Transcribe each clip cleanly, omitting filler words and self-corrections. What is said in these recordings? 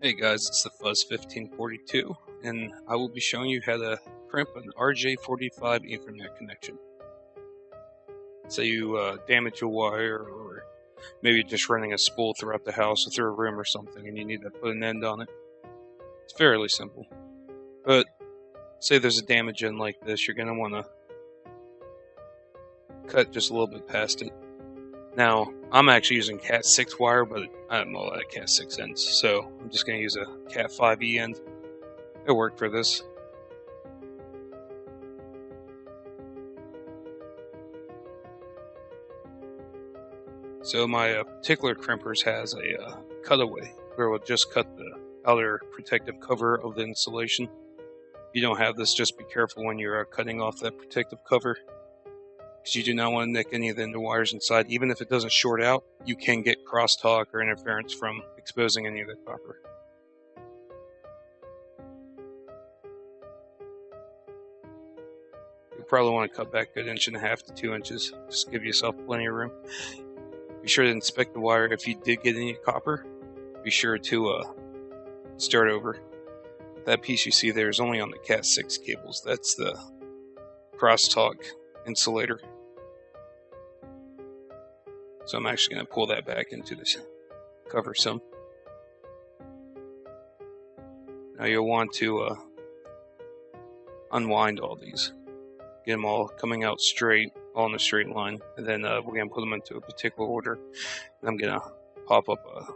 Hey guys, it's the Fuzz 1542, and I will be showing you how to crimp an RJ45 Ethernet connection. Say you damage a wire, or maybe you're just running a spool throughout the house or through a room or something, and you need to put an end on it. It's fairly simple. But say there's a damage end like this, you're going to want to cut just a little bit past it. Now, I'm actually using Cat 6 wire, but I don't know a lot of Cat 6 ends, so I'm just going to use a Cat 5e end. It worked for this. So my particular crimpers has a cutaway where we'll just cut the outer protective cover of the insulation. If you don't have this, just be careful when you're cutting off that protective cover, because you do not want to nick any of the wires inside. Even if it doesn't short out, you can get crosstalk or interference from exposing any of the copper. You'll probably want to cut back an 1.5 to 2 inches. Just give yourself plenty of room. Be sure to inspect the wire. If you did get any copper, be sure to start over. That piece you see there is only on the Cat 6 cables. That's the crosstalk insulator. So I'm actually going to pull that back into this cover some. Now you'll want to unwind all these. Get them all coming out straight, all in a straight line, and then we're going to put them into a particular order. And I'm going to pop up a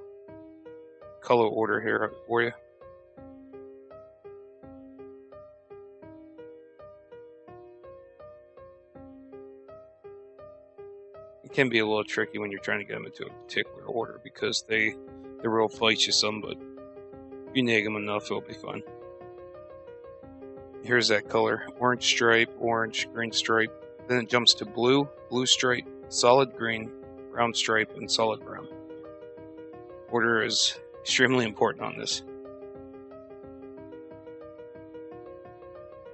color order here for you. It can be a little tricky when you're trying to get them into a particular order because they will fight you some, but if you nag them enough, it'll be fun. Here's that color: orange stripe, orange, green stripe. Then it jumps to blue, blue stripe, solid green, brown stripe, and solid brown. Order is extremely important on this.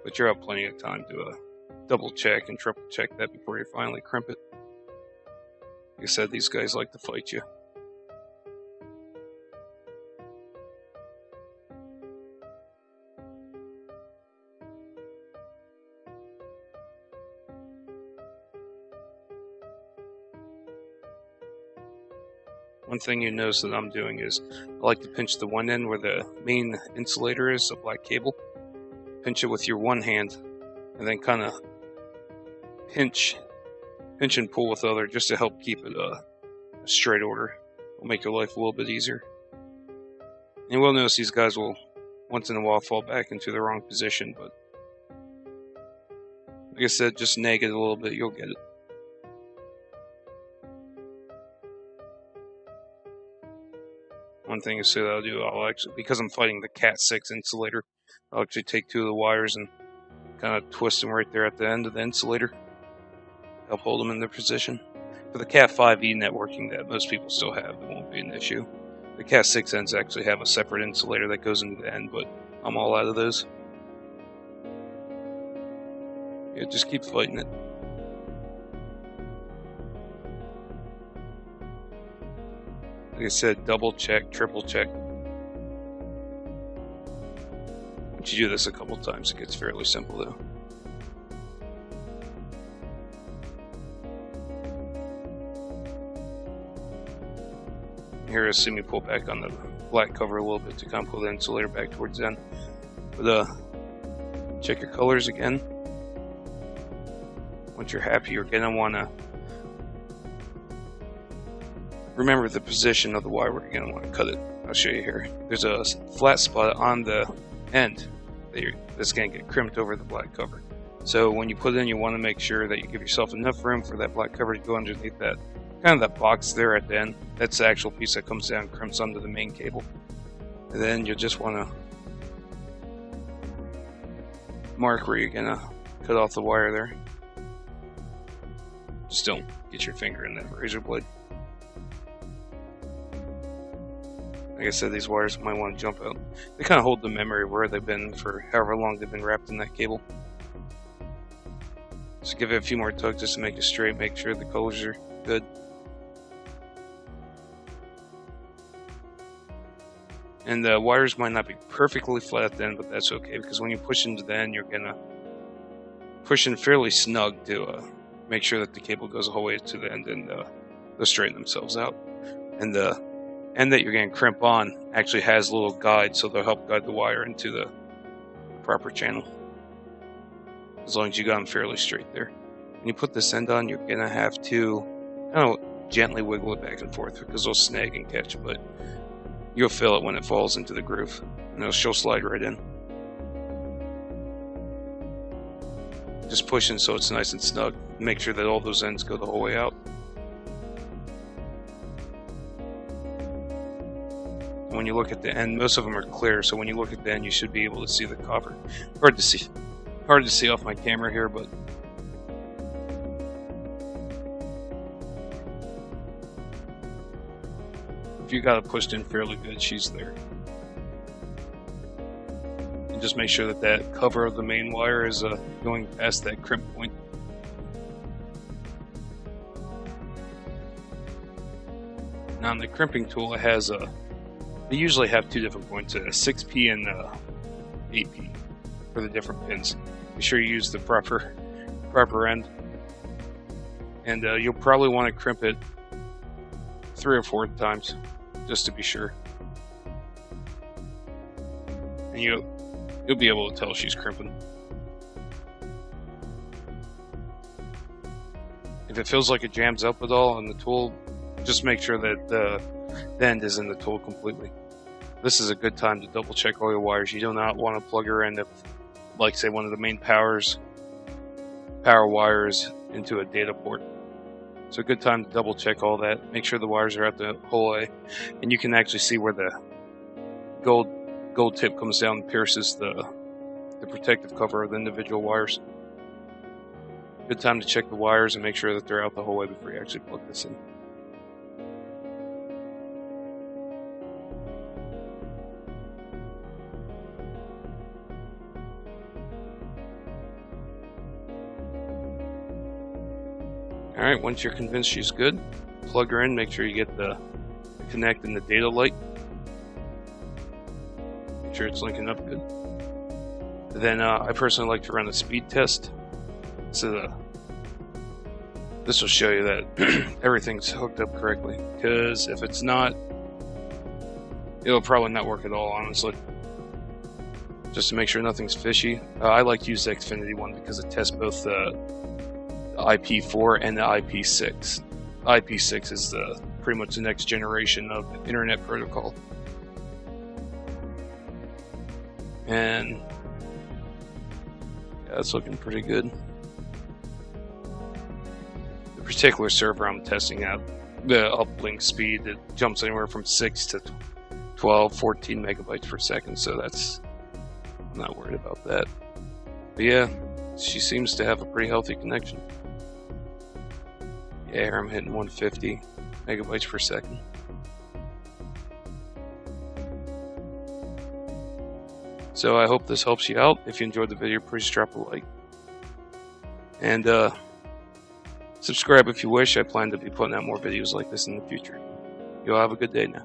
But you'll have plenty of time to double check and triple check that before you finally crimp it. Like I said, these guys like to fight you. One thing you notice that I'm doing is I like to pinch the one end where the main insulator is, the black cable. Pinch it with your one hand, and then kind of pinch and pull with the other, just to help keep it a straight order. It'll make your life a little bit easier. And you will notice these guys will once in a while fall back into the wrong position, but like I said, just nag it a little bit, you'll get it. One thing is that I'll do, I'll actually, because I'm fighting the Cat 6 insulator, I'll actually take two of the wires and kind of twist them right there at the end of the insulator. Help hold them in their position. For the Cat 5e networking that most people still have, it won't be an issue. The Cat 6 ends actually have a separate insulator that goes into the end, but I'm all out of those. Yeah, just keep fighting it. Like I said, double check, triple check. Once you do this a couple times, it gets fairly simple though. Here, see me pull back on the black cover a little bit to kind of pull the insulator back towards the end. But check your colors again. Once you're happy, you're going to want to remember the position of the wire where you're going to want to cut it. I'll show you here. There's a flat spot on the end that's going to get crimped over the black cover. So when you put it in, you want to make sure that you give yourself enough room for that black cover to go underneath that, kind of that box there at the end. That's the actual piece that comes down and crimps onto the main cable. And then you'll just want to mark where you're going to cut off the wire there. Just don't get your finger in that razor blade. Like I said, these wires might want to jump out. They kind of hold the memory of where they've been for however long they've been wrapped in that cable. Just give it a few more tugs just to make it straight, make sure the colors are good. And the wires might not be perfectly flat at the end, but that's okay, because when you push into the end, you're gonna push in fairly snug to make sure that the cable goes the whole way to the end, and they'll straighten themselves out. And the end that you're going to crimp on actually has a little guide, so they'll help guide the wire into the proper channel, as long as you got them fairly straight there. When you put this end on, you're going to have to kind of gently wiggle it back and forth, because it'll snag and catch, but you'll feel it when it falls into the groove, and she'll slide right in. Just pushing so it's nice and snug. Make sure that all those ends go the whole way out. And when you look at the end, most of them are clear, so when you look at the end, you should be able to see the copper. Hard to see off my camera here, but if you got it pushed in fairly good, she's there. And just make sure that that cover of the main wire is going past that crimp point. Now on the crimping tool, it has they usually have two different points, a 6P and 8P for the different pins. Be sure you use the proper end, and you'll probably want to crimp it 3 or 4 times just to be sure, and you'll be able to tell she's crimping. If it feels like it jams up at all on the tool, just make sure that the end is in the tool completely. This is a good time to double check all your wires. You do not want to plug her in if, like say, one of the main power wires into a data port. So a good time to double check all that. Make sure the wires are out the whole way, and you can actually see where the gold tip comes down and pierces the protective cover of the individual wires. Good time to check the wires and make sure that they're out the whole way before you actually plug this in. Alright, once you're convinced she's good, plug her in, make sure you get the connect and the data light. Make sure it's linking up good. Then I personally like to run a speed test. So this will show you that everything's hooked up correctly, because if it's not, it'll probably not work at all, honestly. Just to make sure nothing's fishy. I like to use the Xfinity one because it tests both the IP4 and the IP6. IP6 is pretty much the next generation of internet protocol. And yeah, it's looking pretty good. The particular server I'm testing out, the uplink speed, it jumps anywhere from 6 to 12, 14 megabytes per second, so I'm not worried about that. But yeah, she seems to have a pretty healthy connection. Yeah, I'm hitting 150 megabytes per second. So I hope this helps you out. If you enjoyed the video, please drop a like. And subscribe if you wish. I plan to be putting out more videos like this in the future. You all have a good day now.